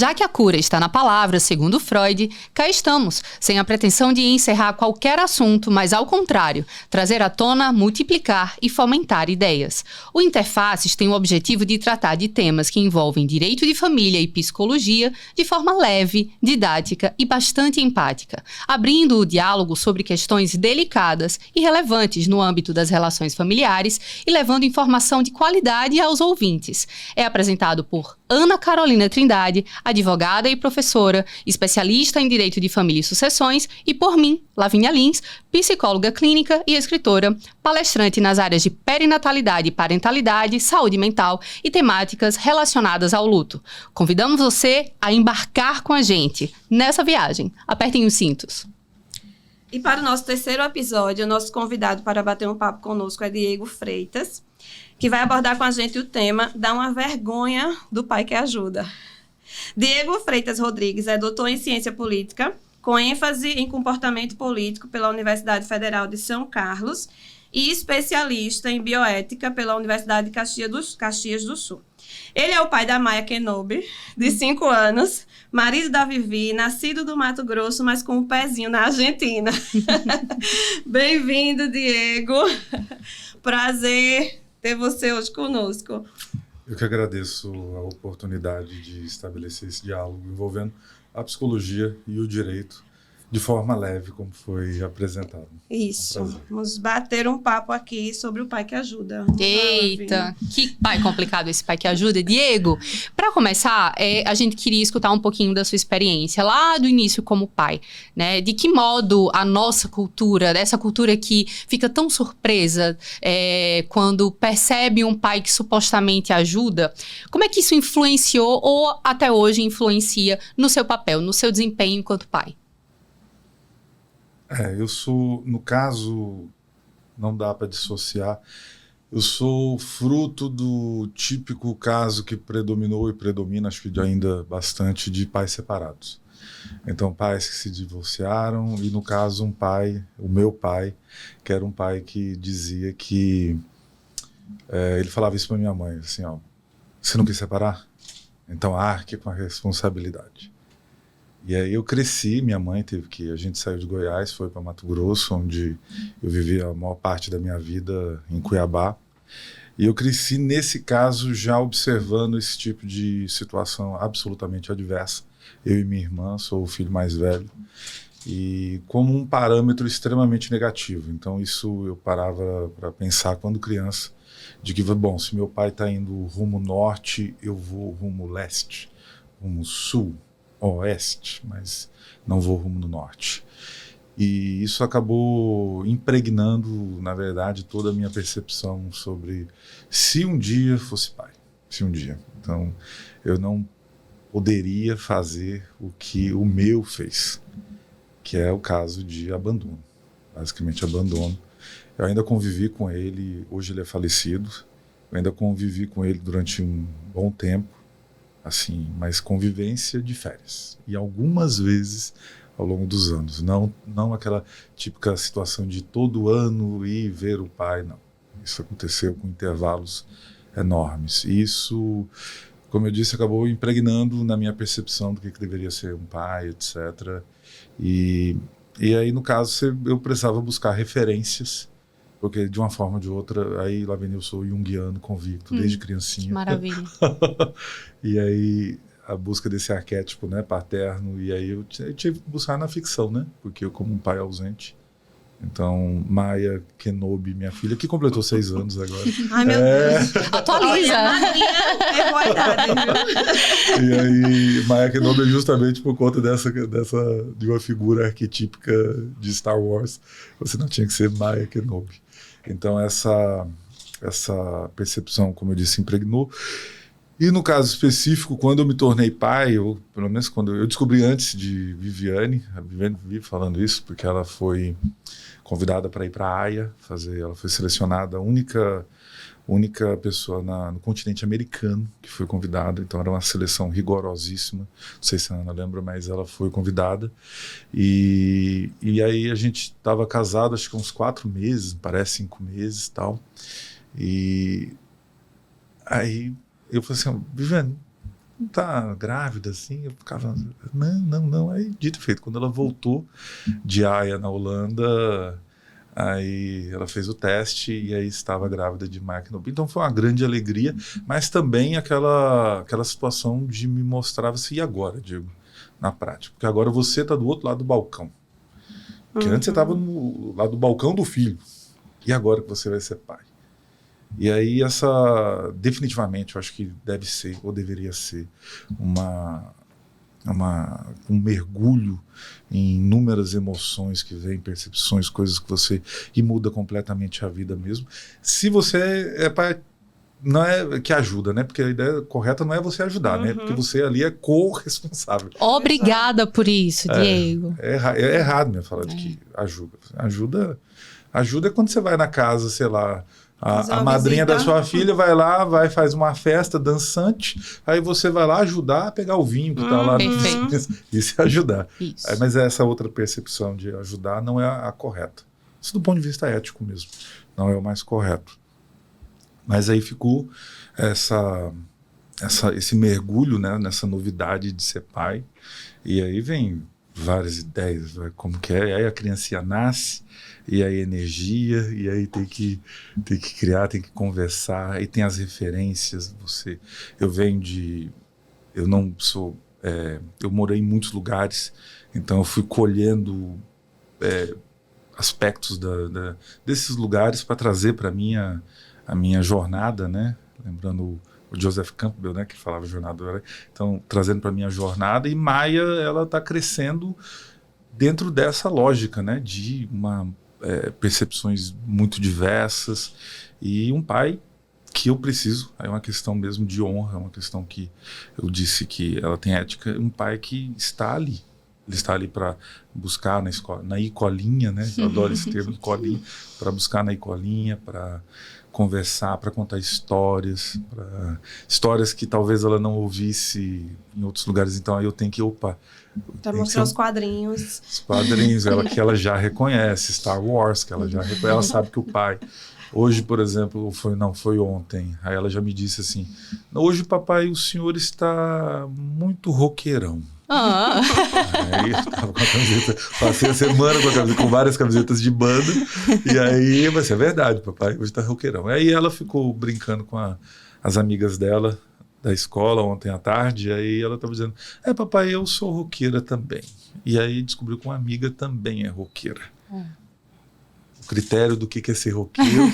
Já que a cura está na palavra, segundo Freud, cá estamos, sem a pretensão de encerrar qualquer assunto, mas ao contrário, trazer à tona, multiplicar e fomentar ideias. O Interfaces tem o objetivo de tratar de temas que envolvem direito de família e psicologia de forma leve, didática e bastante empática, abrindo o diálogo sobre questões delicadas e relevantes no âmbito das relações familiares e levando informação de qualidade aos ouvintes. É apresentado por Ana Carolina Trindade, advogada e professora, especialista em Direito de Família e Sucessões, e por mim, Lavínia Lins, psicóloga clínica e escritora, palestrante nas áreas de perinatalidade e parentalidade, saúde mental e temáticas relacionadas ao luto. Convidamos você a embarcar com a gente nessa viagem. Apertem os cintos. E para o nosso terceiro episódio, o nosso convidado para bater um papo conosco é Diego Freitas, que vai abordar com a gente o tema Dá uma vergonha do pai que ajuda. Diego Freitas Rodrigues é doutor em ciência política, com ênfase em comportamento político pela Universidade Federal de São Carlos e especialista em bioética pela Universidade de Caxias do Sul. Ele é o pai da Maia Kenobi, de 5 anos, marido da Vivi, nascido do Mato Grosso, mas com um pezinho na Argentina. Bem-vindo, Diego. Prazer ter você hoje conosco. Eu que agradeço a oportunidade de estabelecer esse diálogo envolvendo a psicologia e o direito de forma leve, como foi apresentado. Isso. Vamos bater um papo aqui sobre o pai que ajuda. Eita, que pai complicado esse pai que ajuda. Diego, para começar, a gente queria escutar um pouquinho da sua experiência lá do início como pai, né? De que modo a nossa cultura, essa cultura que fica tão surpresa quando percebe um pai que supostamente ajuda, como é que isso influenciou ou até hoje influencia no seu papel, no seu desempenho enquanto pai? Eu sou, no caso, não dá para dissociar, eu sou fruto do típico caso que predominou e predomina, acho que ainda bastante, de pais separados. Então, pais que se divorciaram e, no caso, um pai, o meu pai, que era um pai que dizia que... ele falava isso para minha mãe, assim, ó, você não quis separar? Então arque com a responsabilidade. E aí eu cresci, minha mãe teve que... A gente saiu de Goiás, foi para Mato Grosso, onde eu vivi a maior parte da minha vida em Cuiabá. E eu cresci, nesse caso, já observando esse tipo de situação absolutamente adversa. Eu e minha irmã, sou o filho mais velho, e como um parâmetro extremamente negativo. Então isso eu parava para pensar quando criança, de que, bom, se meu pai está indo rumo norte, eu vou rumo leste, rumo sul, oeste, mas não vou rumo no norte. E isso acabou impregnando, na verdade, toda a minha percepção sobre se um dia fosse pai. Se um dia. Então, eu não poderia fazer o que o meu fez, que é o caso de abandono. Basicamente, abandono. Eu ainda convivi com ele, hoje ele é falecido, eu ainda convivi com ele durante um bom tempo, assim, mas convivência de férias. E algumas vezes ao longo dos anos. Não aquela típica situação de todo ano ir ver o pai, não. Isso aconteceu com intervalos enormes. E isso, como eu disse, acabou impregnando na minha percepção do que deveria ser um pai, etc. E aí, no caso, eu precisava buscar referências, porque de uma forma ou de outra, aí lá vem eu sou junguiano convicto, desde criancinha. Que maravilha. E aí a busca desse arquétipo, né, paterno, e aí eu tive que buscar na ficção, né, porque eu como um pai ausente. Então, Maia Kenobi, minha filha, que completou 6 anos agora. Ai, meu Deus. Atualiza. Errou a idade, viu? E aí, Maia Kenobi é justamente por conta de uma figura arquetípica de Star Wars. Você não tinha que ser Maia Kenobi. Então, essa percepção, como eu disse, impregnou. E no caso específico, quando eu me tornei pai, pelo menos quando eu descobri antes de Viviane, a Viviane vive falando isso, porque ela foi convidada para ir para a Haia, ela foi selecionada, a única pessoa no continente americano que foi convidada, então era uma seleção rigorosíssima, não sei se a Ana lembra, mas ela foi convidada, e aí a gente estava casado, acho que uns 4 meses, parece 5 meses e tal, e aí eu falei assim, Viviane, não tá grávida assim? Eu ficava, não. Aí, dito e feito, quando ela voltou de Haia, na Holanda, aí ela fez o teste e aí estava grávida de Maia Knoop. Então foi uma grande alegria, mas também aquela situação de me mostrar assim, e agora, Diego, na prática? Porque agora você está do outro lado do balcão. Porque antes você estava no lado do balcão do filho. E agora que você vai ser pai? E aí definitivamente, eu acho que deve ser, ou deveria ser, um mergulho em inúmeras emoções que vêm, percepções, coisas que você... E muda completamente a vida mesmo. Se você é pai, não é que ajuda, né? Porque a ideia correta não é você ajudar, né? Porque você ali é corresponsável. Obrigada por isso, Diego. É errado mesmo falar de que ajuda. Ajuda é quando você vai na casa, sei lá, a madrinha da sua filha vai lá, faz uma festa dançante, aí você vai lá ajudar a pegar o vinho que está lá. Isso é ajudar. Isso. Mas essa outra percepção de ajudar não é a correta. Isso do ponto de vista ético mesmo. Não é o mais correto. Mas aí ficou esse mergulho, né, nessa novidade de ser pai. E aí vem várias ideias, como que é. Aí a criancinha nasce, e aí energia, e aí tem que criar, tem que conversar, aí tem as referências. Eu não sou... eu morei em muitos lugares, então eu fui colhendo aspectos desses lugares para trazer para a minha jornada, né? Lembrando o Joseph Campbell, né, que falava jornada. Então, trazendo para a minha jornada, e Maia, ela está crescendo dentro dessa lógica, né, de percepções muito diversas, e um pai que eu preciso, é uma questão mesmo de honra, é uma questão que eu disse que ela tem ética, um pai que está ali. Ele está ali para buscar na icolinha, né? Eu adoro esse termo, icolinha, para buscar na icolinha, para conversar, para contar histórias que talvez ela não ouvisse em outros lugares. Então aí eu tenho que, para mostrar os quadrinhos. Os quadrinhos, que ela já reconhece, Star Wars, que ela já reconhece, ela sabe que o pai... Hoje, por exemplo, foi ontem, aí ela já me disse assim, hoje, papai, o senhor está muito roqueirão. Aí eu tava com a camiseta, passei a semana com várias camisetas de banda, e aí, mas é verdade, papai, hoje tá roqueirão. Aí ela ficou brincando com as amigas dela da escola ontem à tarde, e aí ela tava dizendo, papai, eu sou roqueira também. E aí descobriu que uma amiga também é roqueira. O critério do que é ser roqueiro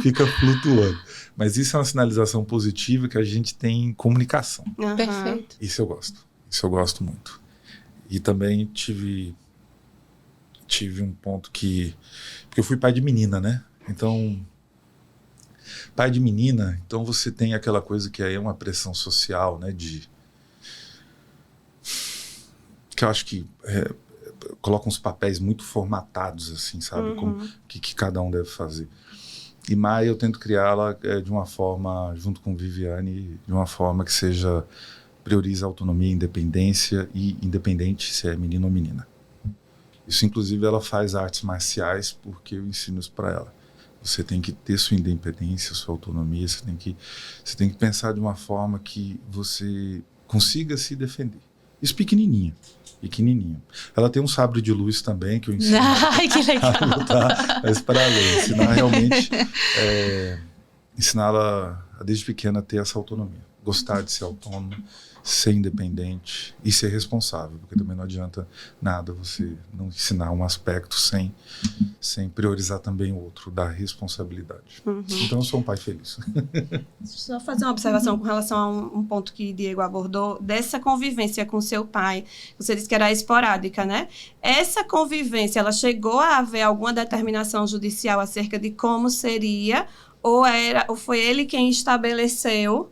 fica flutuando. Mas isso é uma sinalização positiva que a gente tem em comunicação. Perfeito. Isso eu gosto muito. E também tive um ponto porque eu fui pai de menina, né? Então, pai de menina, então você tem aquela coisa que aí é uma pressão social, né? Que eu acho que coloca uns papéis muito formatados, assim, sabe? Como que cada um deve fazer. E Maia, eu tento criá-la de uma forma, junto com Viviane, de uma forma que prioriza a autonomia, independência, e independente se é menino ou menina. Isso, inclusive, ela faz artes marciais porque eu ensino isso para ela. Você tem que ter sua independência, sua autonomia, você tem que pensar de uma forma que você consiga se defender. Isso pequenininha. Ela tem um sabre de luz também, que eu ensino que legal. a lutar, mas para ela, ensinar realmente, ensinar ela desde pequena a ter essa autonomia. Gostar de ser autônomo, ser independente e ser responsável, porque também não adianta nada você não ensinar um aspecto sem priorizar também o outro, dar responsabilidade. Então eu sou um pai feliz. Só fazer uma observação com relação a um ponto que Diego abordou, dessa convivência com seu pai, você disse que era esporádica, né? Essa convivência, ela chegou a haver alguma determinação judicial acerca de como seria, ou foi ele quem estabeleceu?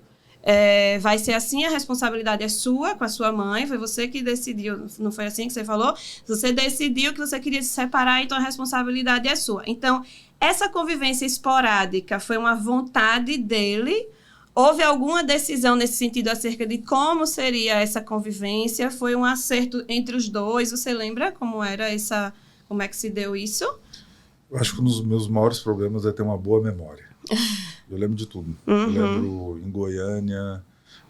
Vai ser assim, a responsabilidade é sua, com a sua mãe, foi você que decidiu, não foi assim que você falou? Você decidiu que você queria se separar, então a responsabilidade é sua. Então, essa convivência esporádica foi uma vontade dele? Houve alguma decisão nesse sentido acerca de como seria essa convivência? Foi um acerto entre os dois? Você lembra como é que se deu isso? Eu acho que um dos meus maiores problemas é ter uma boa memória. Eu lembro de tudo. Eu lembro em Goiânia,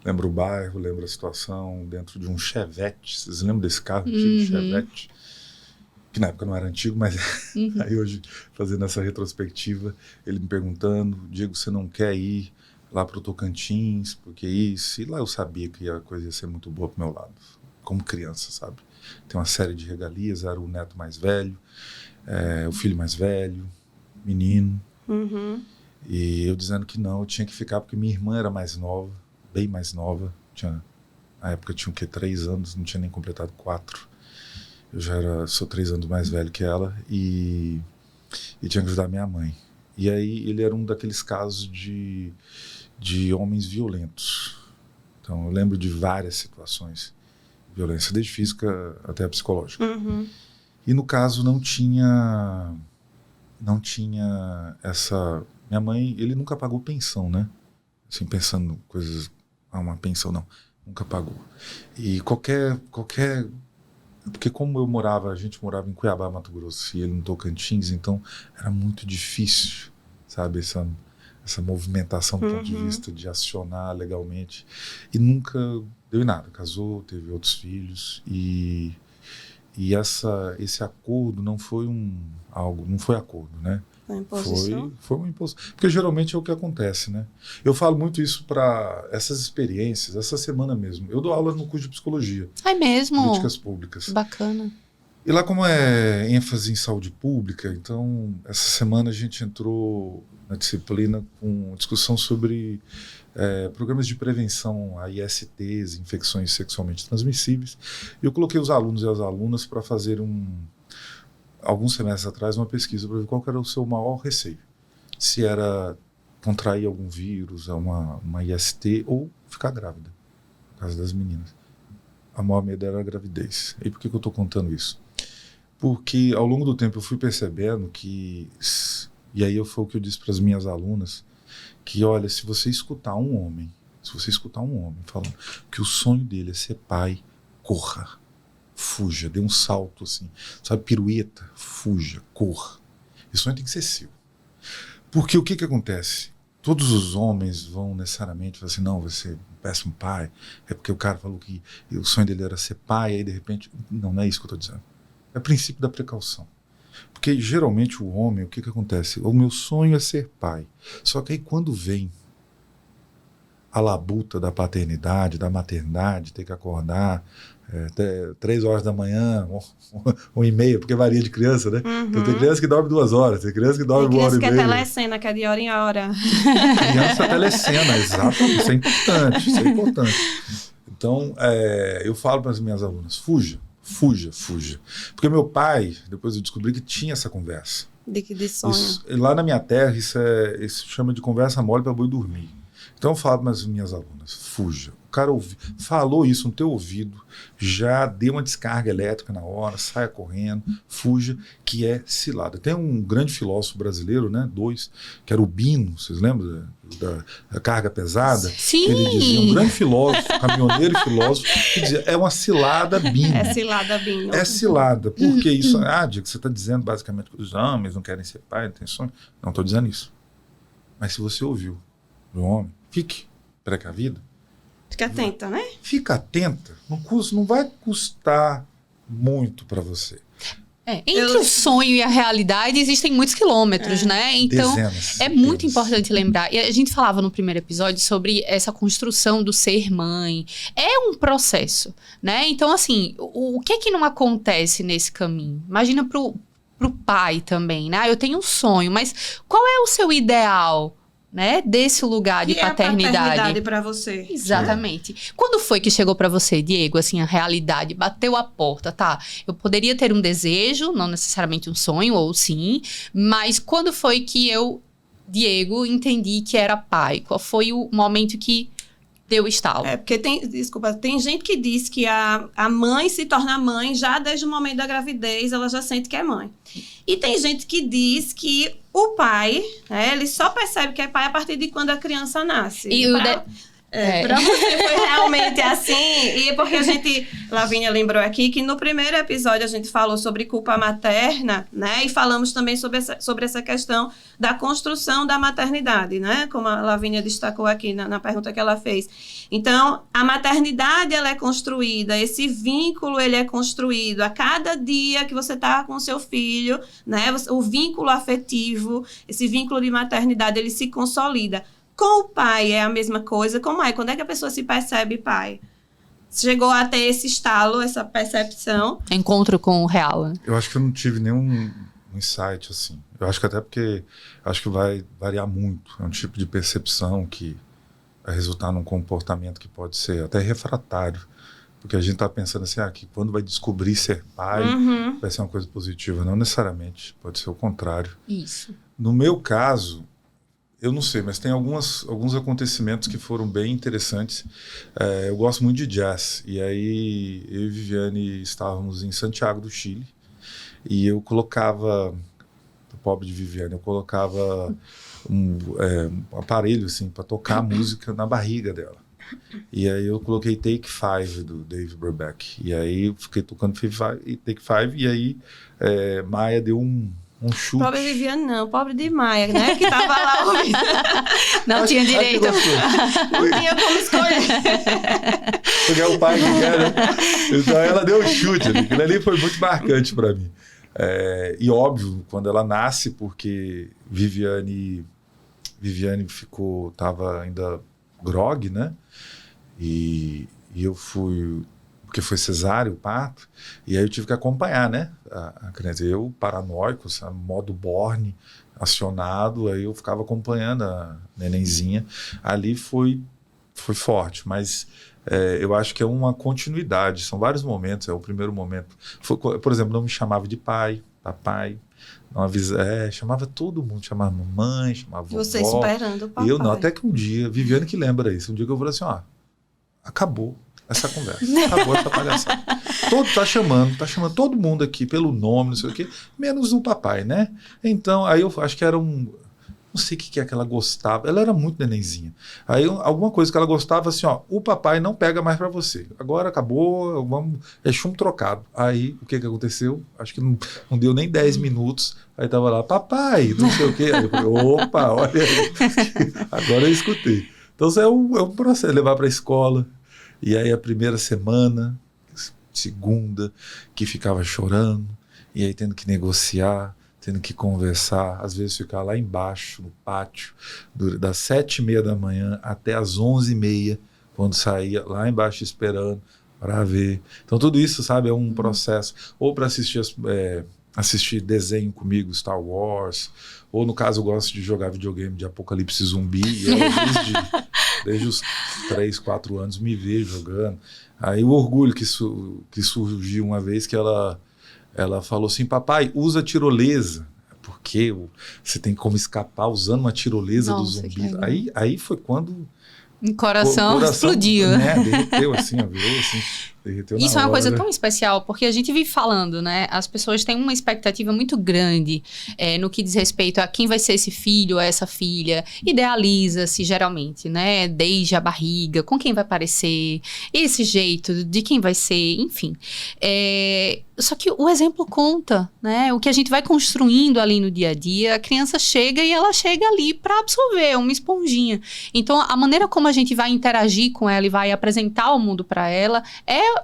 Lembro o bairro, lembro a situação dentro de um Chevette. Vocês lembram desse carro antigo, Chevette? Que na época não era antigo, mas aí hoje, fazendo essa retrospectiva, ele me perguntando, Diego, você não quer ir lá para o Tocantins, porque isso? E lá eu sabia que a coisa ia ser muito boa pro meu lado, como criança, sabe? Tem uma série de regalias, era o neto mais velho, o filho mais velho, menino. E eu dizendo que não, eu tinha que ficar porque minha irmã era mais nova, bem mais nova. Na época eu tinha o quê? 3 anos, não tinha nem completado 4. Eu sou 3 anos mais velho que ela e tinha que ajudar minha mãe. E aí ele era um daqueles casos de homens violentos. Então eu lembro de várias situações de violência, desde física até a psicológica. E no caso não tinha essa... Minha mãe, ele nunca pagou pensão, né? Assim, pensando coisas... uma pensão não, nunca pagou. E qualquer... Porque como a gente morava em Cuiabá, Mato Grosso, e ele no Tocantins, então era muito difícil, sabe, essa movimentação do ponto de vista de acionar legalmente. E nunca deu em nada. Casou, teve outros filhos, e esse acordo não foi não foi acordo, né? Foi uma imposição. Porque geralmente é o que acontece, né? Eu falo muito isso para essas experiências, essa semana mesmo. Eu dou aula no curso de psicologia. É mesmo? Políticas públicas. Bacana. E lá, como é ênfase em saúde pública, então essa semana a gente entrou na disciplina com discussão sobre programas de prevenção a ISTs, infecções sexualmente transmissíveis. E eu coloquei os alunos e as alunas para fazer alguns semestres atrás, uma pesquisa para ver qual era o seu maior receio. Se era contrair algum vírus, uma IST, ou ficar grávida, no caso das meninas. A maior medo era a gravidez. E por que eu estou contando isso? Porque ao longo do tempo eu fui percebendo que, e aí foi o que eu disse para as minhas alunas, que olha, se você escutar um homem falando que o sonho dele é ser pai, corra. Fuja, dê um salto assim, sabe, pirueta, fuja, corra. Esse sonho tem que ser seu. Porque o que acontece? Todos os homens vão necessariamente falar assim, não, vai ser um péssimo pai, é porque o cara falou que o sonho dele era ser pai, aí de repente, não é isso que eu estou dizendo. É o princípio da precaução. Porque geralmente o homem, o que acontece? O meu sonho é ser pai. Só que aí quando vem a labuta da paternidade, da maternidade, ter que acordar até 3 horas da manhã, 1h30, porque varia de criança, né? Então, tem criança que dorme 2 horas, tem criança que dorme 1 hora e meia. Tem criança que é telecena, que é de hora em hora. Criança telecena, exatamente, isso é importante. Então, eu falo para as minhas alunas, fuja. Porque meu pai, depois eu descobri que tinha essa conversa. De sonho. Lá na minha terra, isso chama de conversa mole para boi dormir. Então eu falo para as minhas alunas, fuja. O cara falou isso no teu ouvido, já deu uma descarga elétrica na hora, saia correndo, fuja, que é cilada. Tem um grande filósofo brasileiro, né, 2, que era o Bino, vocês lembram da carga pesada? Sim! Ele dizia, um grande filósofo, caminhoneiro e filósofo, que dizia, é uma cilada Bino. É cilada Bino. É cilada, porque isso, Diego, você está dizendo basicamente que os homens não querem ser pai, não tem sonho. Não estou dizendo isso. Mas se você ouviu do homem, fique precavido. Fica atenta, né? Fica atenta. Não vai custar muito para você. Entre o sonho e a realidade existem muitos quilômetros, né? Então, dezenas. Muito importante lembrar. E a gente falava no primeiro episódio sobre essa construção do ser mãe. É um processo, né? Então, assim, o que é que não acontece nesse caminho? Imagina pro pai também, né? Eu tenho um sonho, mas qual é o seu ideal? Né, desse lugar de paternidade. É a paternidade para você. Exatamente. Quando foi que chegou para você, Diego, assim, a realidade bateu a porta, tá? Eu poderia ter um desejo, não necessariamente um sonho, ou sim, mas quando foi que eu, Diego, entendi que era pai? Qual foi o momento que deu estalo? Porque tem gente que diz que a mãe se torna mãe já desde o momento da gravidez, ela já sente que é mãe. E tem gente que diz que o pai, né, ele só percebe que é pai a partir de quando a criança nasce. Pra você foi realmente assim, e porque a gente, Lavínia lembrou aqui, que no primeiro episódio a gente falou sobre culpa materna, né, e falamos também sobre essa questão da construção da maternidade, né, como a Lavínia destacou aqui na pergunta que ela fez. Então, a maternidade, ela é construída, esse vínculo, ele é construído a cada dia que você está com o seu filho, né, o vínculo afetivo, esse vínculo de maternidade, ele se consolida. Com o pai é a mesma coisa. Como é? Quando é que a pessoa se percebe pai? Chegou a ter esse estalo, essa percepção? Encontro com o real, né? Eu acho que eu não tive nenhum insight assim. Eu acho que até porque acho que vai variar muito. É um tipo de percepção que vai resultar num comportamento que pode ser até refratário. Porque a gente está pensando assim, que quando vai descobrir ser pai, vai ser uma coisa positiva. Não necessariamente. Pode ser o contrário. Isso. No meu caso, eu não sei, mas tem alguns acontecimentos que foram bem interessantes. Eu gosto muito de jazz. E aí, eu e Viviane estávamos em Santiago do Chile. E eu colocava, pobre de Viviane, eu colocava um aparelho assim, para tocar música na barriga dela. E aí eu coloquei Take Five, do Dave Brubeck. E aí eu fiquei tocando Take Five. E aí Maia deu um chute. Pobre Viviane não, pobre de Maia, né? Que tava lá ouvindo. Não tinha direito. Não tinha como escolher. Porque é o pai que quer, né? Então ela deu um chute ali. Aquilo ali foi muito marcante para mim. E óbvio, quando ela nasce, porque Viviane tava ainda grog, né? E eu fui... Porque foi cesárea o parto, e aí eu tive que acompanhar, né, a criança. Eu, paranoico, sabe, modo Borne, acionado, aí eu ficava acompanhando a nenenzinha. Ali foi forte, mas eu acho que é uma continuidade, são vários momentos. O primeiro momento, por exemplo, não me chamava de pai, papai, não chamava todo mundo, chamava mamãe, chamava vovó. Você esperando o papai. Eu não, até que um dia, Viviane que lembra isso, um dia que eu falei assim, acabou essa conversa, acabou essa palhaçada. Tá chamando todo mundo aqui pelo nome, não sei o quê, menos o papai, né? Então, aí eu acho que era não sei o que é que ela gostava, ela era muito nenenzinha. Aí alguma coisa que ela gostava, assim, o papai não pega mais pra você. Agora acabou, é chumbo trocado. Aí, o que aconteceu? Acho que não deu nem 10 minutos, aí tava lá, papai, não sei o quê. Aí eu falei, opa, olha aí. Agora eu escutei. Então, isso é um processo, levar pra escola. E aí a primeira semana, segunda, que ficava chorando, e aí tendo que negociar, tendo que conversar, às vezes ficar lá embaixo, no pátio, das 7h30 da manhã até as 11h30, quando saía, lá embaixo esperando para ver. Então tudo isso, sabe, é um processo. Ou para assistir desenho comigo, Star Wars, ou no caso eu gosto de jogar videogame de Apocalipse Zumbi, e ela desde os 3, 4 anos me vejo jogando. Aí o orgulho que surgiu uma vez que ela falou assim, papai, usa tirolesa, porque você tem como escapar usando uma tirolesa do zumbi. Aí foi quando o coração explodiu. Né? Derreteu assim, virou assim. Isso é uma coisa tão especial, porque a gente vive falando, né? As pessoas têm uma expectativa muito grande no que diz respeito a quem vai ser esse filho ou essa filha. Idealiza-se geralmente, né? Desde a barriga, com quem vai parecer, esse jeito, de quem vai ser, enfim. Só que o exemplo conta, né? O que a gente vai construindo ali no dia a dia, a criança chega e ela chega ali para absorver, uma esponjinha. Então, a maneira como a gente vai interagir com ela e vai apresentar o mundo para ela é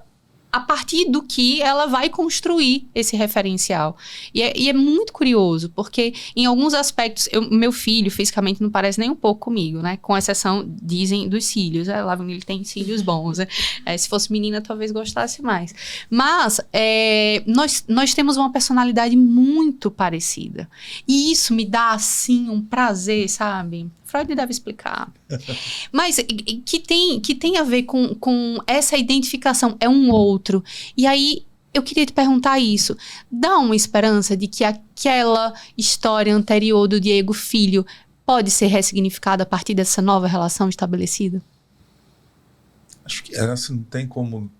a partir do que ela vai construir esse referencial. E é muito curioso, porque em alguns aspectos, meu filho fisicamente não parece nem um pouco comigo, né? Com exceção, dizem, dos cílios. Lá ele tem cílios bons, né? Se fosse menina, talvez gostasse mais. Mas nós temos uma personalidade muito parecida. E isso me dá, assim, um prazer, sabe? Freud deve explicar. Mas que tem a ver com essa identificação, é um outro. E aí, eu queria te perguntar isso. Dá uma esperança de que aquela história anterior do Diego filho pode ser ressignificada a partir dessa nova relação estabelecida? Acho que essa não tem como...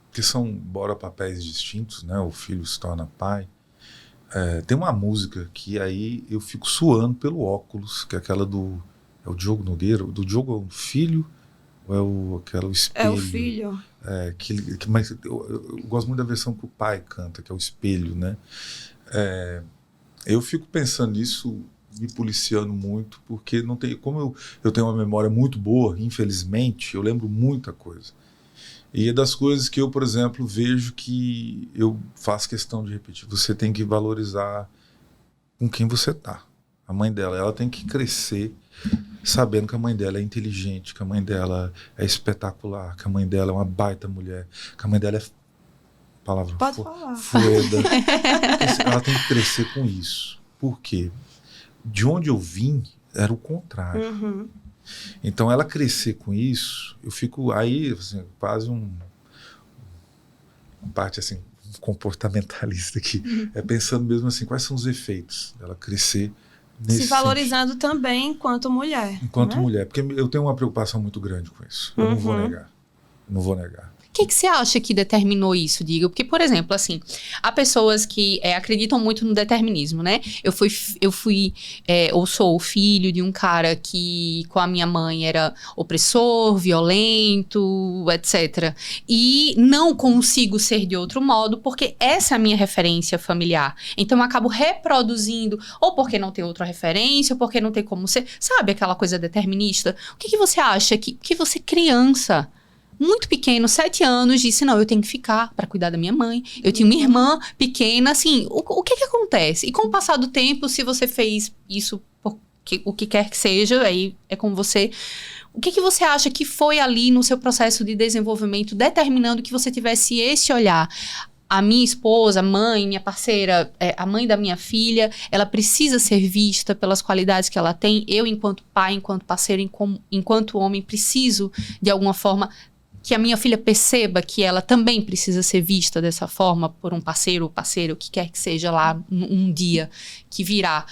Porque são, embora papéis distintos, né? O filho se torna pai. Tem uma música que aí eu fico suando pelo óculos, que é aquela do É o Diogo Nogueira? Do Diogo é o filho? Ou é aquele espelho? É o filho. Mas eu gosto muito da versão que o pai canta, que é o espelho, né? Eu fico pensando nisso, me policiando muito, porque não tem, como eu tenho uma memória muito boa, infelizmente, eu lembro muita coisa. E é das coisas que eu, por exemplo, vejo que eu faço questão de repetir. Você tem que valorizar com quem você tá. A mãe dela, ela tem que crescer sabendo que a mãe dela é inteligente, que a mãe dela é espetacular, que a mãe dela é uma baita mulher, que a mãe dela é Pode falar. fueda. Ela tem que crescer com isso. Por quê? De onde eu vim era o contrário. Uhum. Então ela crescer com isso, eu fico aí assim, quase uma parte assim comportamentalista aqui, pensando mesmo assim, quais são os efeitos dela crescer nesse Se valorizando também enquanto mulher. enquanto né? mulher, porque eu tenho uma preocupação muito grande com isso. Eu não vou negar. Não vou negar. O que você acha que determinou isso, Diego? Porque, por exemplo, assim, há pessoas que acreditam muito no determinismo, né? Eu fui ou sou o filho de um cara que com a minha mãe era opressor, violento, etc. E não consigo ser de outro modo porque essa é a minha referência familiar. Então eu acabo reproduzindo, ou porque não tem outra referência, ou porque não tem como ser, sabe aquela coisa determinista? O que você acha que você criança muito pequeno, 7 anos, disse, não, eu tenho que ficar para cuidar da minha mãe. Eu tinha uma irmã pequena, assim, o que acontece? E com o passar do tempo, se você fez isso, o que quer que seja, aí é com você. O que você acha que foi ali no seu processo de desenvolvimento, determinando que você tivesse esse olhar? A minha esposa, mãe, minha parceira, a mãe da minha filha, ela precisa ser vista pelas qualidades que ela tem. Eu, enquanto pai, enquanto parceiro, enquanto homem, preciso, de alguma forma, que a minha filha perceba que ela também precisa ser vista dessa forma por um parceiro ou parceira, o que quer que seja lá um dia que virá.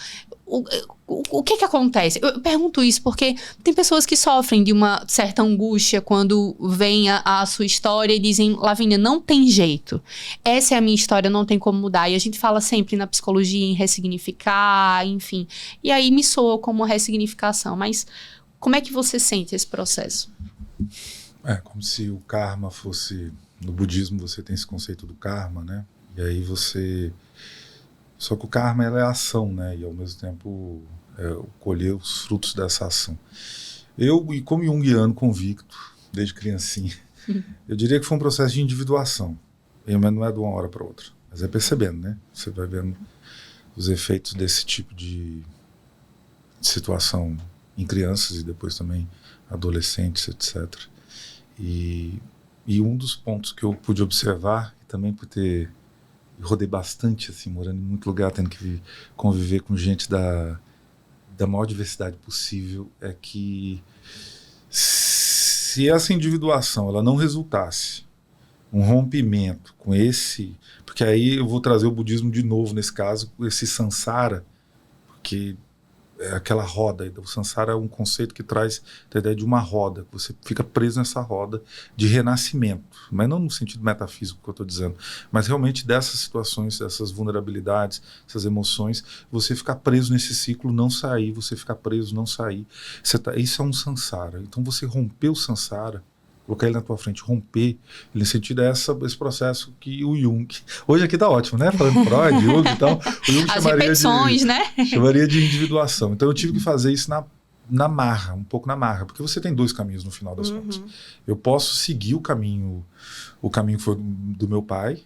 O que acontece? Eu pergunto isso porque tem pessoas que sofrem de uma certa angústia quando vem a sua história e dizem, Lavínia, não tem jeito. Essa é a minha história, não tem como mudar. E a gente fala sempre na psicologia em ressignificar, enfim. E aí me soa como ressignificação. Mas como é que você sente esse processo? Como se o karma fosse... No budismo você tem esse conceito do karma, né? E aí você... Só que o karma ela é ação, né? E ao mesmo tempo colher os frutos dessa ação. Eu, como junguiano convicto, desde criancinha, eu diria que foi um processo de individuação. Mas não é de uma hora para outra. Mas é percebendo, né? Você vai vendo os efeitos desse tipo de situação em crianças e depois também adolescentes, etc. E um dos pontos que eu pude observar, e também por ter rodei bastante, assim, morando em muito lugar, tendo que conviver com gente da maior diversidade possível, é que se essa individuação ela não resultasse um rompimento com esse... Porque aí eu vou trazer o budismo de novo, nesse caso, esse samsara, porque é aquela roda. O samsara é um conceito que traz a ideia de uma roda. Você fica preso nessa roda de renascimento. Mas não no sentido metafísico que eu estou dizendo. Mas realmente dessas situações, dessas vulnerabilidades, essas emoções, você ficar preso nesse ciclo, não sair. Você ficar preso, não sair. Isso é um samsara. Então você romper o samsara, colocar ele na tua frente, romper, ele sentido esse processo que o Jung... Hoje aqui tá ótimo, né? Falando Freud, Jung e tal. O Jung as repetições, né? Chamaria de individuação. Então eu tive que fazer isso na marra, um pouco na marra, porque você tem 2 caminhos no final das contas. Eu posso seguir o caminho que foi do meu pai,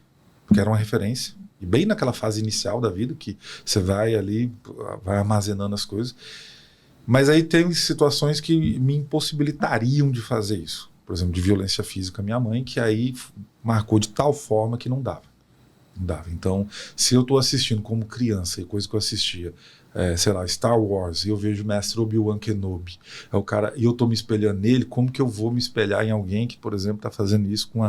que era uma referência, e bem naquela fase inicial da vida, que você vai ali, vai armazenando as coisas, mas aí tem situações que me impossibilitariam de fazer isso. Por exemplo, de violência física à minha mãe, que aí marcou de tal forma que não dava. Não dava. Então, se eu estou assistindo como criança, e coisa que eu assistia, sei lá, Star Wars, e eu vejo o mestre Obi-Wan Kenobi, é o cara, e eu estou me espelhando nele, como que eu vou me espelhar em alguém que, por exemplo, está fazendo isso com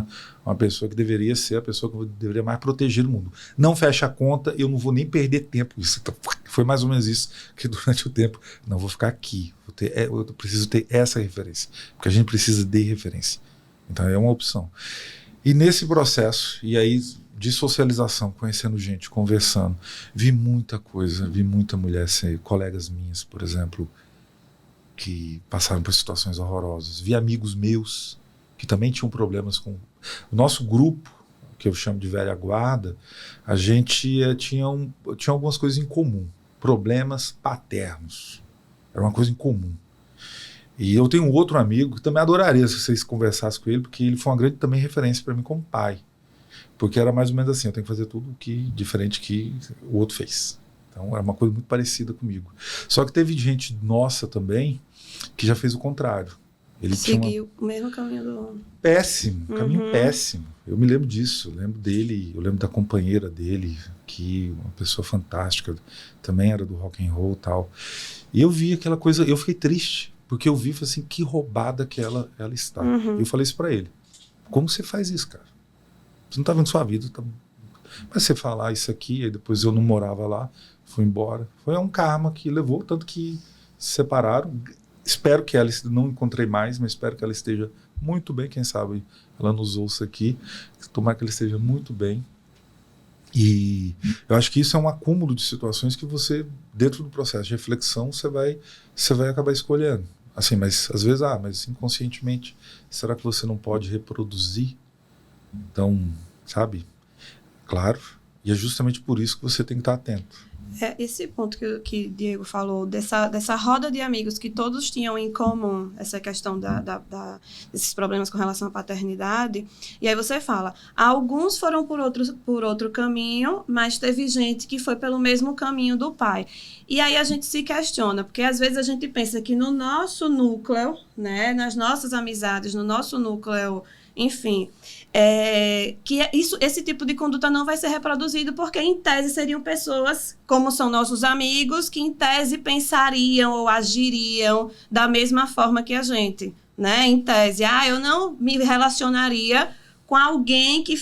uma pessoa que deveria ser a pessoa que deveria mais proteger o mundo? Não fecha a conta, eu não vou nem perder tempo. Isso foi mais ou menos isso que durante o tempo, não vou ficar aqui, eu preciso ter essa referência, porque a gente precisa de referência. Então é uma opção. E nesse processo, e aí de socialização, conhecendo gente, conversando, vi muita coisa, vi muita mulher, colegas minhas, por exemplo, que passaram por situações horrorosas. Vi amigos meus que também tinham problemas com... O nosso grupo, que eu chamo de velha guarda, a gente tinha algumas coisas em comum. Problemas paternos. Era uma coisa em comum. E eu tenho um outro amigo que também adoraria se vocês conversassem com ele, porque ele foi uma grande também referência para mim como pai. Porque era mais ou menos assim, eu tenho que fazer tudo diferente que o outro fez. Então era uma coisa muito parecida comigo. Só que teve gente nossa também que já fez o contrário. Ele seguiu o mesmo caminho do homem. Péssimo, caminho péssimo. Eu me lembro disso, eu lembro dele, eu lembro da companheira dele, que uma pessoa fantástica, também era do rock and roll e tal. E eu vi aquela coisa, eu fiquei triste, porque eu vi e falei assim, que roubada que ela está. E eu falei isso pra ele. Como você faz isso, cara? Você não tá vendo sua vida, tá... Mas você falar isso aqui, aí depois eu não morava lá, fui embora. Foi um karma que levou, tanto que se separaram. Espero que ela, não encontrei mais, mas espero que ela esteja muito bem, quem sabe ela nos ouça aqui. Tomara que ela esteja muito bem. E eu acho que isso é um acúmulo de situações que você, dentro do processo de reflexão, você vai acabar escolhendo. Assim, mas às vezes, mas inconscientemente, será que você não pode reproduzir? Então, sabe? Claro. E é justamente por isso que você tem que estar atento. Esse ponto que Diego falou, dessa roda de amigos que todos tinham em comum essa questão desses problemas com relação à paternidade, e aí você fala, alguns foram por outro caminho, mas teve gente que foi pelo mesmo caminho do pai. E aí a gente se questiona, porque às vezes a gente pensa que no nosso núcleo, né, nas nossas amizades, no nosso núcleo, enfim, que esse tipo de conduta não vai ser reproduzido, porque em tese seriam pessoas, como são nossos amigos, que em tese pensariam ou agiriam da mesma forma que a gente, né? Em tese, eu não me relacionaria com alguém que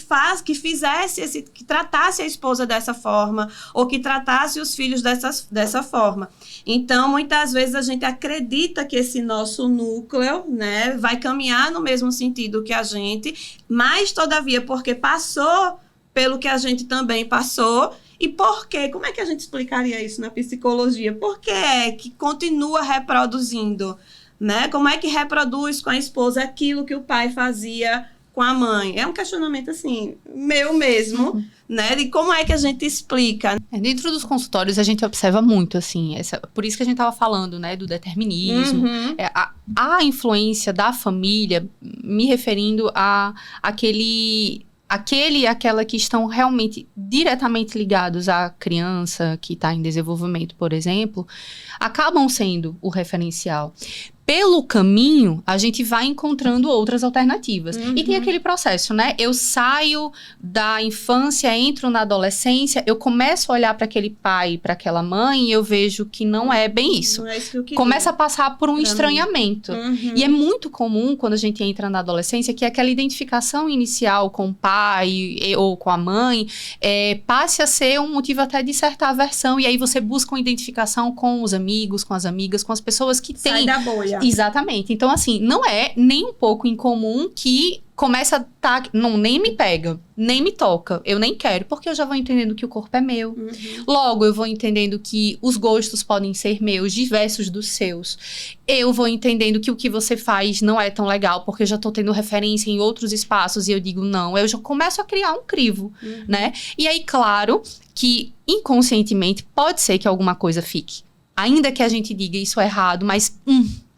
tratasse a esposa dessa forma, ou que tratasse os filhos dessa forma. Então, muitas vezes a gente acredita que esse nosso núcleo, né, vai caminhar no mesmo sentido que a gente, mas, todavia, porque passou pelo que a gente também passou. E por quê? Como é que a gente explicaria isso na psicologia? Por que é que continua reproduzindo, né? Como é que reproduz com a esposa aquilo que o pai fazia com a mãe? É um questionamento, assim, meu mesmo, né? De como é que a gente explica. Dentro dos consultórios, a gente observa muito, assim, por isso que a gente estava falando, né, do determinismo, a influência da família, me referindo a aquela que estão realmente diretamente ligados à criança que está em desenvolvimento, por exemplo, acabam sendo o referencial. Pelo caminho, a gente vai encontrando outras alternativas. E tem aquele processo, né? Eu saio da infância, entro na adolescência, eu começo a olhar para aquele pai, para aquela mãe, e eu vejo que não é bem isso. Não é isso que eu queria. Começa a passar por um estranhamento. E é muito comum, quando a gente entra na adolescência, que aquela identificação inicial com o pai ou com a mãe passe a ser um motivo até de certa aversão. E aí você busca uma identificação com os amigos, com as amigas, com as pessoas que têm... Sai da bolha. Exatamente. Então, assim, não é nem um pouco incomum que começa a estar... Não, nem me pega, nem me toca. Eu nem quero, porque eu já vou entendendo que o corpo é meu. Logo, eu vou entendendo que os gostos podem ser meus, diversos dos seus. Eu vou entendendo que o que você faz não é tão legal, porque eu já tô tendo referência em outros espaços e eu digo não. Eu já começo a criar um crivo, né? E aí, claro, que inconscientemente pode ser que alguma coisa fique. Ainda que a gente diga isso é errado, mas...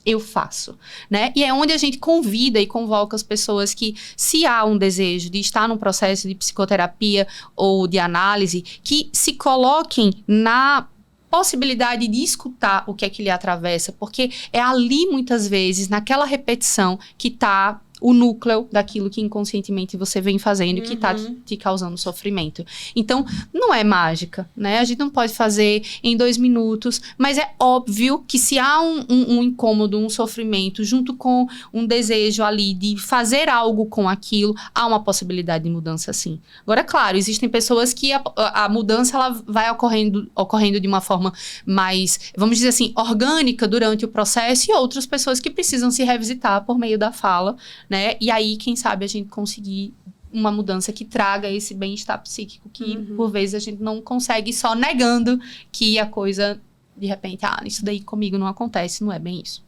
eu faço, né? E é onde a gente convida e convoca as pessoas que, se há um desejo de estar num processo de psicoterapia ou de análise, que se coloquem na possibilidade de escutar o que é que lhe atravessa, porque é ali, muitas vezes, naquela repetição que está o núcleo daquilo que inconscientemente você vem fazendo, que está te causando sofrimento. Então, não é mágica, né? A gente não pode fazer em 2 minutos, mas é óbvio que se há um incômodo, um sofrimento, junto com um desejo ali de fazer algo com aquilo, há uma possibilidade de mudança, sim. Agora, claro, existem pessoas que a mudança ela vai ocorrendo de uma forma mais, vamos dizer assim, orgânica durante o processo, e outras pessoas que precisam se revisitar por meio da fala, né? E aí, quem sabe, a gente conseguir uma mudança que traga esse bem-estar psíquico que, por vezes, a gente não consegue só negando que a coisa, de repente, isso daí comigo não acontece, não é bem isso.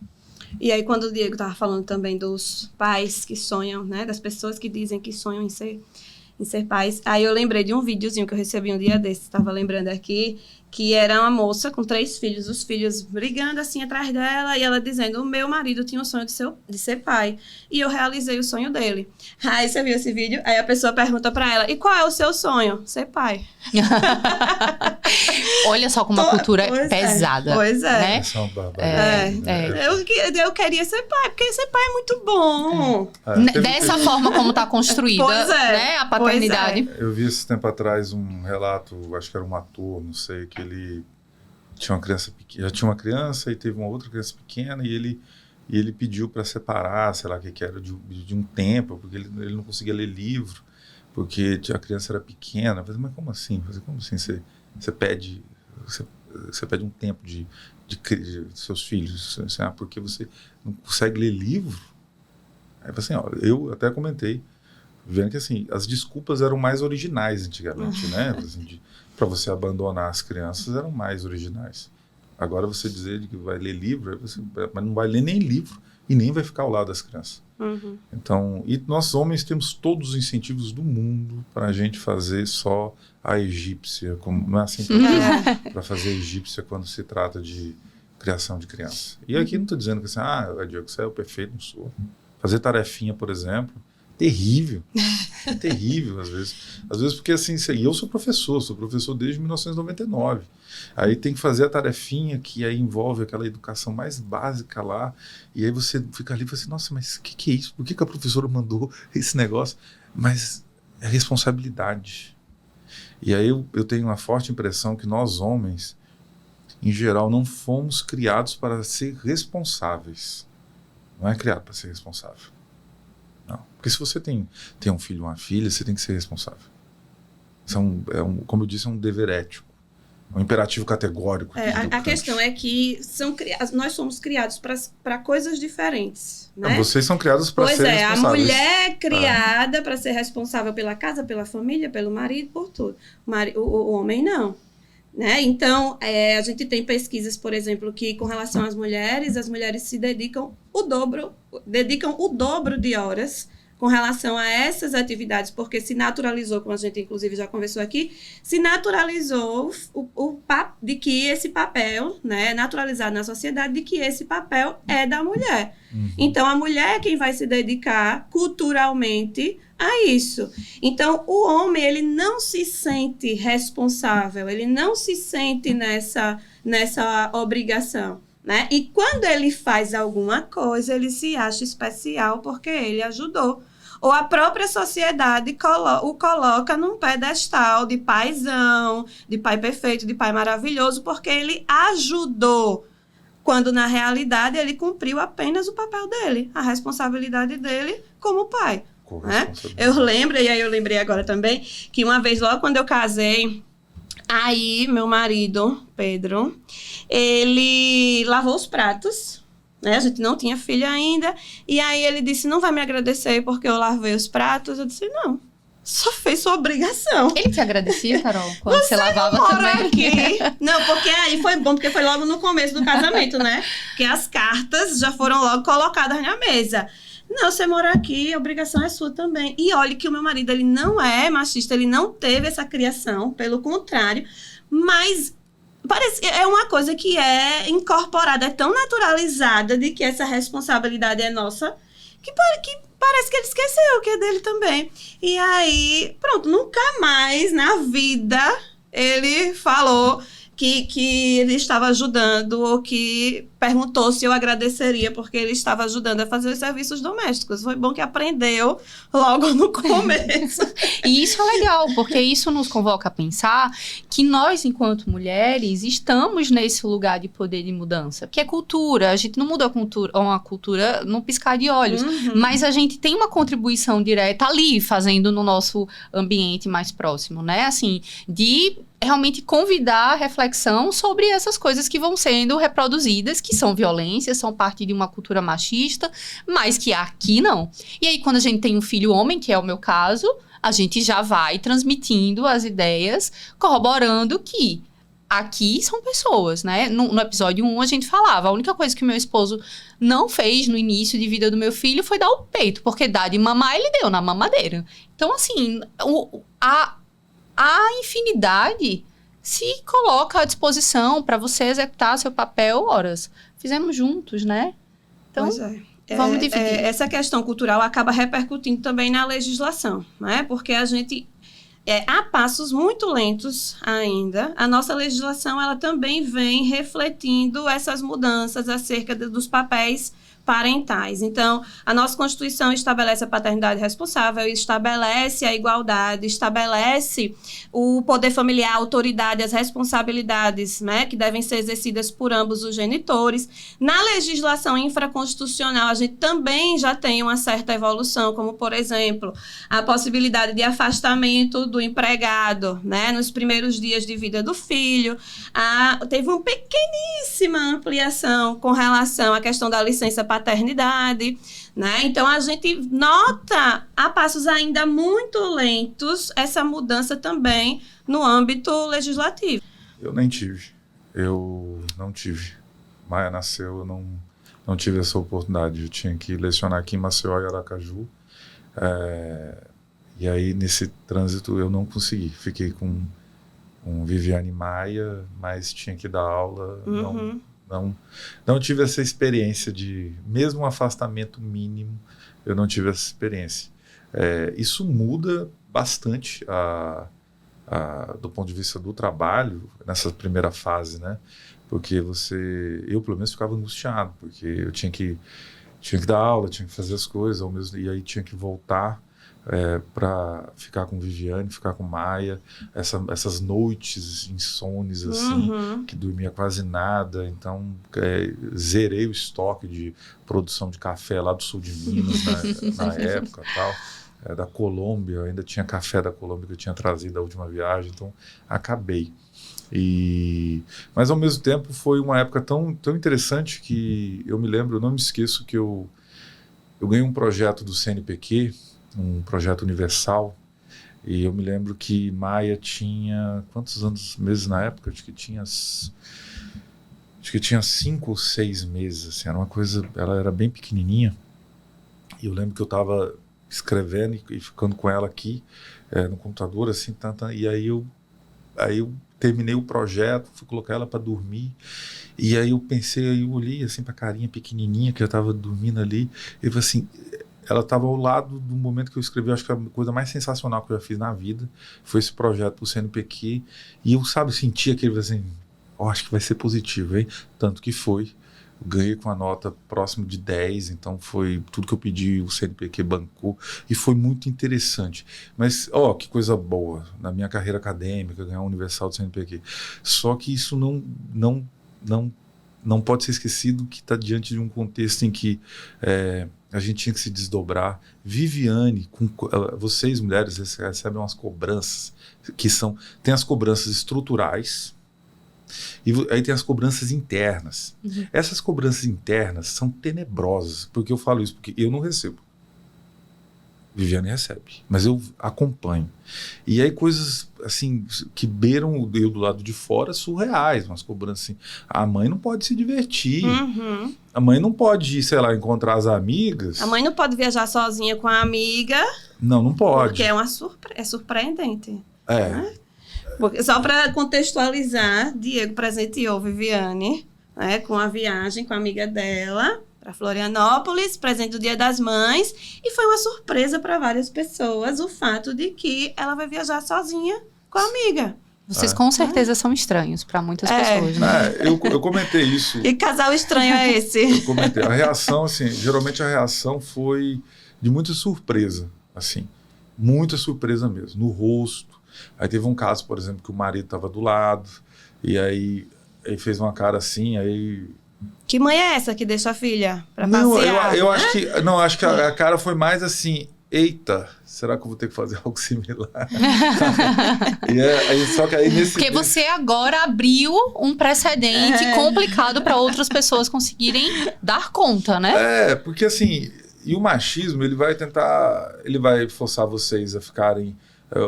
E aí, quando o Diego estava falando também dos pais que sonham, né? Das pessoas que dizem que sonham em ser pais. Aí eu lembrei de um videozinho que eu recebi um dia desses, estava lembrando aqui, que era uma moça com 3 filhos, os filhos brigando assim atrás dela, e ela dizendo, o meu marido tinha o sonho de ser pai, e eu realizei o sonho dele. Aí você viu esse vídeo? Aí a pessoa pergunta pra ela, e qual é o seu sonho? Ser pai. Olha só como a cultura é pesada. Pois é. Né? Eu queria ser pai, porque ser pai é muito bom. Dessa forma como está construída, né, a paternidade. Eu vi esse tempo atrás um relato, acho que era um ator, não sei, que ele tinha uma criança pequena, já tinha uma criança e teve uma outra criança pequena e ele pediu para separar, sei lá o que era, de um tempo, porque ele não conseguia ler livro, porque a criança era pequena. Eu falei, mas como assim? Como assim você pede um tempo de seus filhos, assim, porque você não consegue ler livro? Aí assim, ó, eu até comentei, vendo que assim, as desculpas eram mais originais antigamente, né? Assim, para você abandonar as crianças eram mais originais. Agora você dizer que vai ler livro, mas não vai ler nem livro e nem vai ficar ao lado das crianças. Uhum. Então, e nós homens temos todos os incentivos do mundo para a gente fazer só a egípcia, não é assim para fazer a egípcia quando se trata de criação de criança. E aqui não estou dizendo que assim, Diego, você é o perfeito, não sou. Fazer tarefinha, por exemplo, terrível. É terrível, às vezes porque assim, e eu sou professor desde 1999. Aí tem que fazer a tarefinha que aí envolve aquela educação mais básica lá, e aí você fica ali e fala assim, nossa, mas o que é isso? Por que a professora mandou esse negócio? Mas é responsabilidade. E aí eu tenho uma forte impressão que nós homens, em geral, não fomos criados para ser responsáveis. Não é criado para ser responsável. Não. Porque se você tem um filho ou uma filha, você tem que ser responsável. Isso como eu disse, é um dever ético. Um imperativo categórico. A questão é que nós somos criados para coisas diferentes. Né? Vocês são criados para ser responsáveis. A mulher é criada para ser responsável pela casa, pela família, pelo marido, por tudo. O homem não. Né? Então, a gente tem pesquisas, por exemplo, que com relação às mulheres, as mulheres se dedicam o dobro de horas com relação a essas atividades, porque se naturalizou, como a gente inclusive já conversou aqui, se naturalizou de que esse papel, né, naturalizado na sociedade, de que esse papel é da mulher. Uhum. Então, a mulher é quem vai se dedicar culturalmente a isso. Então, o homem, ele não se sente responsável, ele não se sente nessa obrigação. Né? E quando ele faz alguma coisa, ele se acha especial porque ele ajudou. Ou a própria sociedade o coloca num pedestal de paizão, de pai perfeito, de pai maravilhoso, porque ele ajudou. Quando, na realidade, ele cumpriu apenas o papel dele, a responsabilidade dele como pai. Né? Eu lembrei agora também, que uma vez, logo quando eu casei, aí meu marido, Pedro, ele lavou os pratos, né? A gente não tinha filho ainda, e aí ele disse, não vai me agradecer porque eu lavei os pratos? Eu disse, não, só fez sua obrigação. Ele te agradecia, Carol, quando você lavava também? Aqui. Não, porque aí foi bom, porque foi logo no começo do casamento, né? Porque as cartas já foram logo colocadas na mesa. Não, você mora aqui, a obrigação é sua também. E olha que o meu marido, ele não é machista, ele não teve essa criação, pelo contrário, mas é uma coisa que é incorporada, é tão naturalizada de que essa responsabilidade é nossa, que parece que ele esqueceu que é dele também. E aí, pronto, nunca mais na vida ele falou que ele estava ajudando ou que perguntou se eu agradeceria porque ele estava ajudando a fazer os serviços domésticos. Foi bom que aprendeu logo no começo. E isso é legal, porque isso nos convoca a pensar que nós, enquanto mulheres, estamos nesse lugar de poder de mudança. Porque é cultura, a gente não muda uma cultura num piscar de olhos, mas a gente tem uma contribuição direta ali, fazendo no nosso ambiente mais próximo, né? Assim, de realmente convidar a reflexão sobre essas coisas que vão sendo reproduzidas, que são violências, são parte de uma cultura machista, mas que aqui não. E aí, quando a gente tem um filho homem, que é o meu caso, a gente já vai transmitindo as ideias, corroborando que aqui são pessoas, né? No episódio 1 a gente falava, a única coisa que o meu esposo não fez no início de vida do meu filho foi dar o peito, porque dar de mamar ele deu na mamadeira. Então, assim, a infinidade se coloca à disposição para você executar seu papel, horas. Fizemos juntos, né? Então, pois é. Vamos dividir. Essa questão cultural acaba repercutindo também na legislação, né? Porque a gente... há passos muito lentos ainda. A nossa legislação ela também vem refletindo essas mudanças acerca dos papéis parentais. Então, a nossa Constituição estabelece a paternidade responsável, estabelece a igualdade, estabelece o poder familiar, a autoridade, as responsabilidades, né, que devem ser exercidas por ambos os genitores. Na legislação infraconstitucional, a gente também já tem uma certa evolução, como, por exemplo, a possibilidade de afastamento do empregado, né, nos primeiros dias de vida do filho. Teve uma pequeníssima ampliação com relação à questão da licença paternidade, né? Então, a gente nota, a passos ainda muito lentos, essa mudança também no âmbito legislativo. Eu nem tive. Eu não tive. Maia nasceu, eu não tive essa oportunidade. Eu tinha que lecionar aqui em Maceió e Aracaju. E aí, nesse trânsito, eu não consegui. Fiquei com Viviane Maia, mas tinha que dar aula. Uhum. Não tive essa experiência de, mesmo um afastamento mínimo, eu não tive essa experiência. Isso muda bastante do ponto de vista do trabalho, nessa primeira fase, né? Porque eu pelo menos ficava angustiado, porque eu tinha que dar aula, tinha que fazer as coisas, e aí tinha que voltar para ficar com Viviane, ficar com Maia, essas noites insones, assim, Uhum. que dormia quase nada. Então, zerei o estoque de produção de café lá do sul de Minas, na época, tal, da Colômbia. Ainda tinha café da Colômbia que eu tinha trazido da última viagem, então acabei. Mas, ao mesmo tempo, foi uma época tão, tão interessante que eu não me esqueço que eu ganhei um projeto do CNPq, um projeto universal, e eu me lembro que Maia tinha quantos meses na época? Acho que tinha 5 ou 6 meses, assim, era uma coisa, ela era bem pequenininha, e eu lembro que eu estava escrevendo e ficando com ela aqui no computador, assim, e aí eu terminei o projeto, fui colocar ela para dormir, e aí eu olhei assim para a carinha pequenininha que eu estava dormindo ali, e falei assim, ela estava ao lado do momento que eu escrevi, acho que a coisa mais sensacional que eu já fiz na vida foi esse projeto do CNPq, e eu, senti aquele assim, acho que vai ser positivo, hein? Tanto que foi. Eu ganhei com a nota próximo de 10, então foi tudo que eu pedi, o CNPq bancou, e foi muito interessante. Mas, que coisa boa, na minha carreira acadêmica, ganhar um universal do CNPq. Só que isso não pode ser esquecido, que está diante de um contexto em que a gente tinha que se desdobrar. Viviane, vocês mulheres recebem umas cobranças, tem as cobranças estruturais, e aí tem as cobranças internas. Uhum. Essas cobranças internas são tenebrosas. Porque eu falo isso? Porque eu não recebo. Viviane recebe. Mas eu acompanho. E aí coisas assim que beiram o eu do lado de fora, surreais. Umas cobranças assim. A mãe não pode se divertir. Uhum. A mãe não pode ir, sei lá, encontrar as amigas. A mãe não pode viajar sozinha com a amiga. Não pode. Porque é surpreendente. É. Né? Porque, só para contextualizar, Diego presenteou Viviane, né, com a viagem com a amiga dela para Florianópolis, presente do Dia das Mães, e foi uma surpresa para várias pessoas o fato de que ela vai viajar sozinha com a amiga. Vocês com certeza são estranhos para muitas pessoas, né? Eu comentei isso. Que casal estranho é esse? Eu comentei. A reação, assim, geralmente a reação foi de muita surpresa, assim, muita surpresa mesmo, no rosto. Aí teve um caso, por exemplo, que o marido estava do lado, e aí fez uma cara assim, aí... Que mãe é essa que deixa a filha pra passear? Eu acho que... Não, acho que a cara foi mais assim, eita, será que eu vou ter que fazer algo similar? Só que aí nesse... Porque você agora abriu um precedente complicado para outras pessoas conseguirem dar conta, né? Porque assim, e o machismo, ele vai forçar vocês a ficarem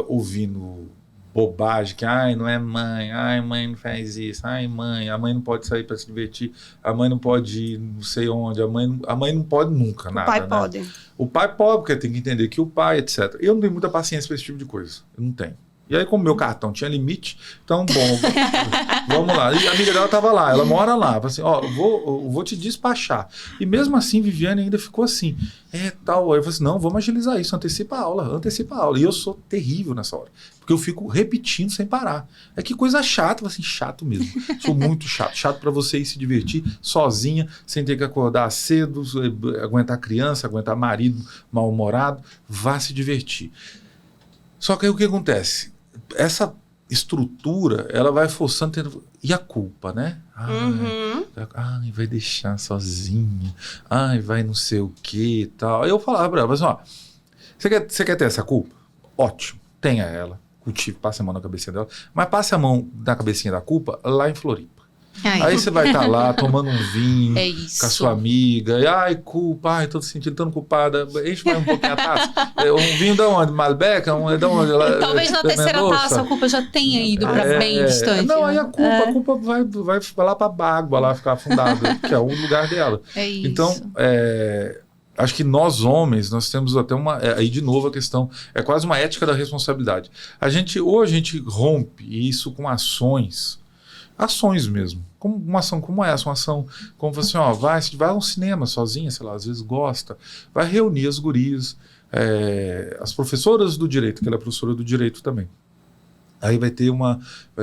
ouvindo bobagem, que ai, não é mãe, ai, mãe não faz isso, ai, mãe, a mãe não pode sair para se divertir, a mãe não pode ir não sei onde, a mãe não pode nunca, nada. O pai né? pode. O pai pode, porque tem que entender que o pai, etc. Eu não tenho muita paciência para esse tipo de coisa. Eu não tenho. E aí, como meu cartão tinha limite, então, bom, vamos lá. E a amiga dela estava lá, ela mora lá. Falei assim, ó, eu vou te despachar. E mesmo assim, Viviane ainda ficou assim, tal. Aí eu falei assim, não, vamos agilizar isso, antecipa a aula. E eu sou terrível nessa hora, porque eu fico repetindo sem parar. É que coisa chata, assim, chato mesmo. Sou muito chato. Chato para você ir se divertir sozinha, sem ter que acordar cedo, aguentar criança, aguentar marido mal-humorado. Vá se divertir. Só que aí o que acontece? Essa estrutura, ela vai forçando... E a culpa, né? Ai, vai deixar sozinha. Ai, vai não sei o que e tal. Aí eu falava pra ela, assim, ó, você quer ter essa culpa? Ótimo, tenha ela. Cultive, passe a mão na cabecinha dela. Mas passe a mão na cabecinha da culpa lá em Floripa. Aí você vai estar lá tomando um vinho com a sua amiga. E, ai, culpa, ai, tô sentindo tão culpada. Enche mais um pouquinho a taça. Um vinho de onde? Malbec? De onde? Talvez na terceira taça a culpa já tenha ido para bem distante. Não, aí a culpa vai lá para a água, lá ficar afundada, que é o lugar dela. É isso. Então, acho que nós homens, nós temos até aí de novo a questão, é quase uma ética da responsabilidade. A gente rompe isso com ações mesmo. Como uma ação como essa, uma ação como assim, ó, vai ao cinema sozinha, sei lá, às vezes gosta, vai reunir as gurias, as professoras do direito, que ela é professora do direito também. Aí vai ter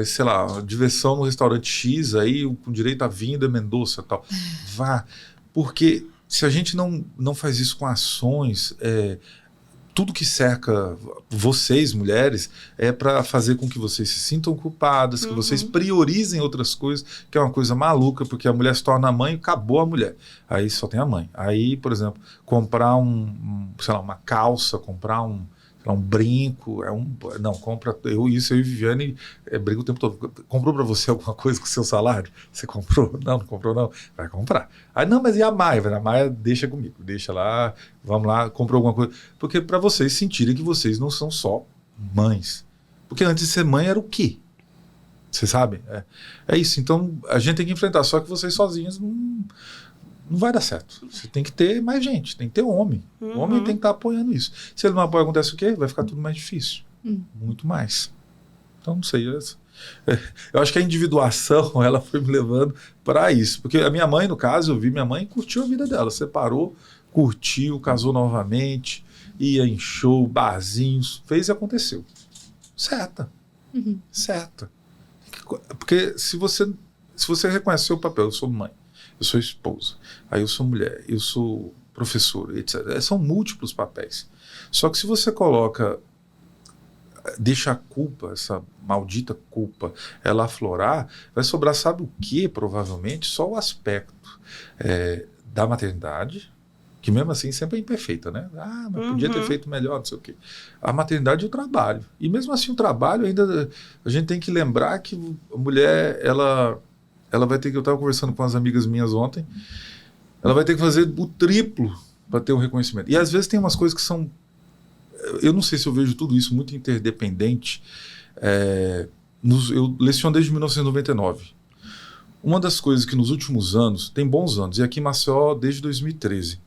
sei lá, uma diversão no restaurante X, aí com direito a vinho da Mendoza e tal. Vá, porque se a gente não faz isso com ações, tudo que cerca vocês, mulheres, é para fazer com que vocês se sintam culpadas, que vocês priorizem outras coisas, que é uma coisa maluca, porque a mulher se torna mãe e acabou a mulher. Aí só tem a mãe. Aí, por exemplo, comprar sei lá, uma calça, comprar um brinco, não, compra, eu e Viviane brigo o tempo todo. Comprou para você alguma coisa com o seu salário? Você comprou? Não comprou não. Vai comprar. Aí não, mas e a Maia? A Maia deixa comigo, deixa lá, vamos lá, comprou alguma coisa. Porque para vocês sentirem que vocês não são só mães. Porque antes de ser mãe era o quê? Você sabe? É isso, então a gente tem que enfrentar, só que vocês sozinhos não vai dar certo. Você tem que ter mais gente, tem que ter homem. O homem tem que estar apoiando isso. Se ele não apoia, acontece o quê? Vai ficar tudo mais difícil. Muito mais. Então, não sei. Eu acho que a individuação, ela foi me levando para isso. Porque a minha mãe, no caso, eu vi minha mãe curtiu a vida dela. Separou, curtiu, casou novamente, ia em show, barzinhos, fez e aconteceu. Certa. Certa. Porque se você reconhece o seu papel, eu sou mãe, eu sou esposa, aí eu sou mulher, eu sou professora, etc. São múltiplos papéis. Só que se você deixa a culpa, essa maldita culpa, ela aflorar, vai sobrar, sabe o que? Provavelmente só o aspecto da maternidade, que mesmo assim sempre é imperfeita, né? Mas podia ter feito melhor, não sei o quê. A maternidade e o trabalho. E mesmo assim o trabalho ainda, a gente tem que lembrar que a mulher, ela vai ter que, eu estava conversando com as amigas minhas ontem, ela vai ter que fazer o triplo para ter um reconhecimento. E às vezes tem umas coisas que são, eu não sei se eu vejo tudo isso muito interdependente. Eu leciono desde 1999. Uma das coisas que nos últimos anos, tem bons anos, e aqui em Maceió desde 2013,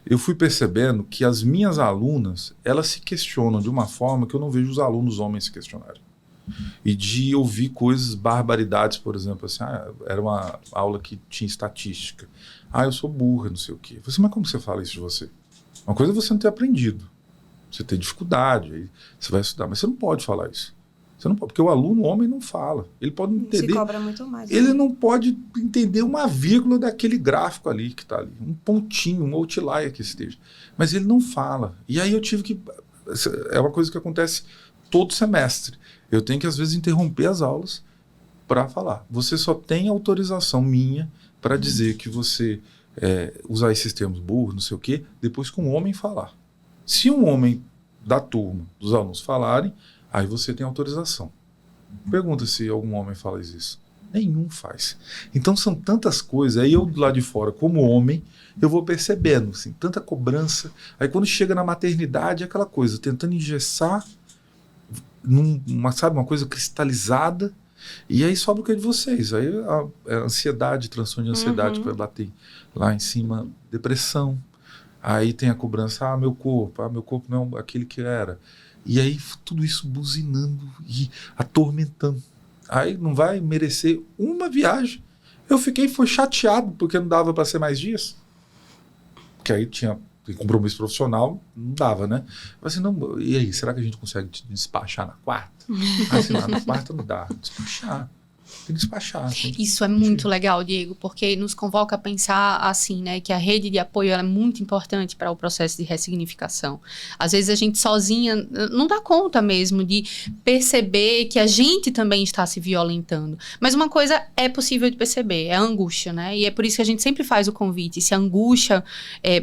eu fui percebendo que as minhas alunas, elas se questionam de uma forma que eu não vejo os alunos homens se questionarem. E de ouvir coisas, barbaridades, por exemplo, assim, era uma aula que tinha estatística. Eu sou burra, não sei o quê. Eu falei assim, mas como você fala isso de você? Uma coisa é você não ter aprendido, você ter dificuldade, aí você vai estudar, mas você não pode falar isso. Você não pode, porque o aluno, o homem, não fala. Ele pode não entender. Se cobra muito mais. Ele não pode entender uma vírgula daquele gráfico ali que está ali, um pontinho, um outlier que esteja. Mas ele não fala. E aí eu tive que... É uma coisa que acontece todo semestre. Eu tenho que, às vezes, interromper as aulas para falar. Você só tem autorização minha para dizer que você usar esses termos burros, não sei o quê, depois que um homem falar. Se um homem da turma, dos alunos, falarem, aí você tem autorização. Pergunta se algum homem fala isso. Nenhum faz. Então são tantas coisas. Aí eu, do lado de fora, como homem, eu vou percebendo, assim, tanta cobrança. Aí quando chega na maternidade, é aquela coisa, tentando engessar, sabe, uma coisa cristalizada, e aí sobra o que é de vocês. Aí a ansiedade, transtorno de ansiedade que vai bater lá em cima, depressão. Aí tem a cobrança, meu corpo não é aquele que era. E aí tudo isso buzinando e atormentando. Aí não vai merecer uma viagem. Foi chateado porque não dava para ser mais dias. Porque aí tinha compromisso profissional, não dava, né? Mas assim, não, e aí, será que a gente consegue despachar na quarta? Assim, lá na quarta não dá, despachar. Tem que despachar. Isso é muito legal, Diego, porque nos convoca a pensar assim, né, que a rede de apoio ela é muito importante para o processo de ressignificação. Às vezes a gente sozinha não dá conta mesmo de perceber que a gente também está se violentando. Mas uma coisa é possível de perceber, é a angústia, né? E é por isso que a gente sempre faz o convite. Se a angústia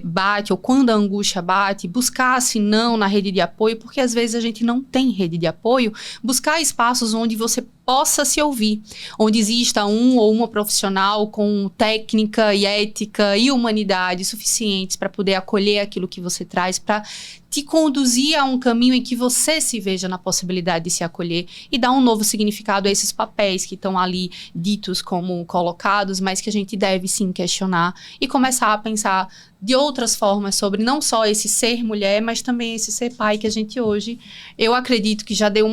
bate, ou quando a angústia bate, buscar, se não, na rede de apoio, porque às vezes a gente não tem rede de apoio, buscar espaços onde você possa se ouvir, onde exista um ou uma profissional com técnica e ética e humanidade suficientes para poder acolher aquilo que você traz, para te conduzir a um caminho em que você se veja na possibilidade de se acolher e dar um novo significado a esses papéis que estão ali ditos como colocados, mas que a gente deve sim questionar e começar a pensar de outras formas sobre não só esse ser mulher, mas também esse ser pai que a gente hoje, eu acredito que já deu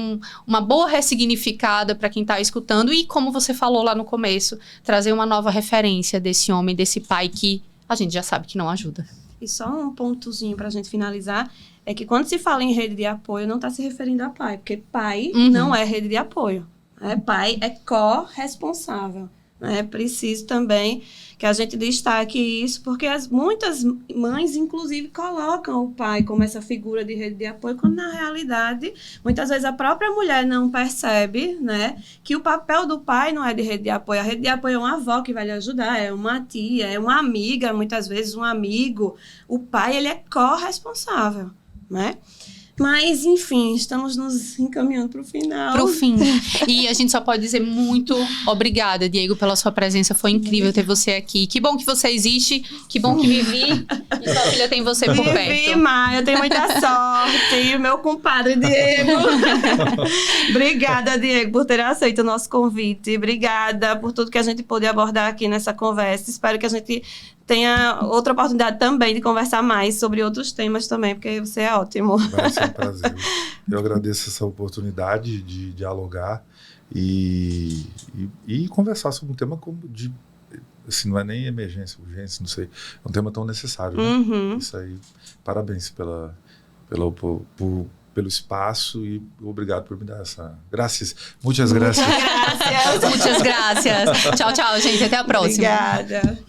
uma boa ressignificada para quem está escutando e, como você falou lá no começo, trazer uma nova referência desse homem, desse pai que a gente já sabe que não ajuda. E só um pontozinho para a gente finalizar, é que quando se fala em rede de apoio, não está se referindo a pai, porque pai não é rede de apoio. Pai é corresponsável. É preciso também que a gente destaque isso, porque muitas mães, inclusive, colocam o pai como essa figura de rede de apoio, quando, na realidade, muitas vezes a própria mulher não percebe, né, que o papel do pai não é de rede de apoio. A rede de apoio é uma avó que vai lhe ajudar, é uma tia, é uma amiga, muitas vezes um amigo. O pai, ele é corresponsável, né? Mas, enfim, estamos nos encaminhando para o final. Para o fim. E a gente só pode dizer muito obrigada, Diego, pela sua presença. Foi incrível ter você aqui. Que bom que você existe. Que bom que Vivi e sua filha tem você por perto. Vivi, Maia, eu tenho muita sorte. E o meu compadre, Diego. Obrigada, Diego, por ter aceito o nosso convite. Obrigada por tudo que a gente pôde abordar aqui nessa conversa. Espero que a gente tenha outra oportunidade também de conversar mais sobre outros temas também, porque você é ótimo. Vai ser um prazer. Eu agradeço essa oportunidade de dialogar e conversar sobre um tema como assim, não é nem emergência, urgência, não sei. É um tema tão necessário, né? Isso aí. Parabéns pelo espaço e obrigado por me dar essa... Graças. Muitas graças. Muitas graças. Tchau, tchau, gente. Até a próxima. Obrigada.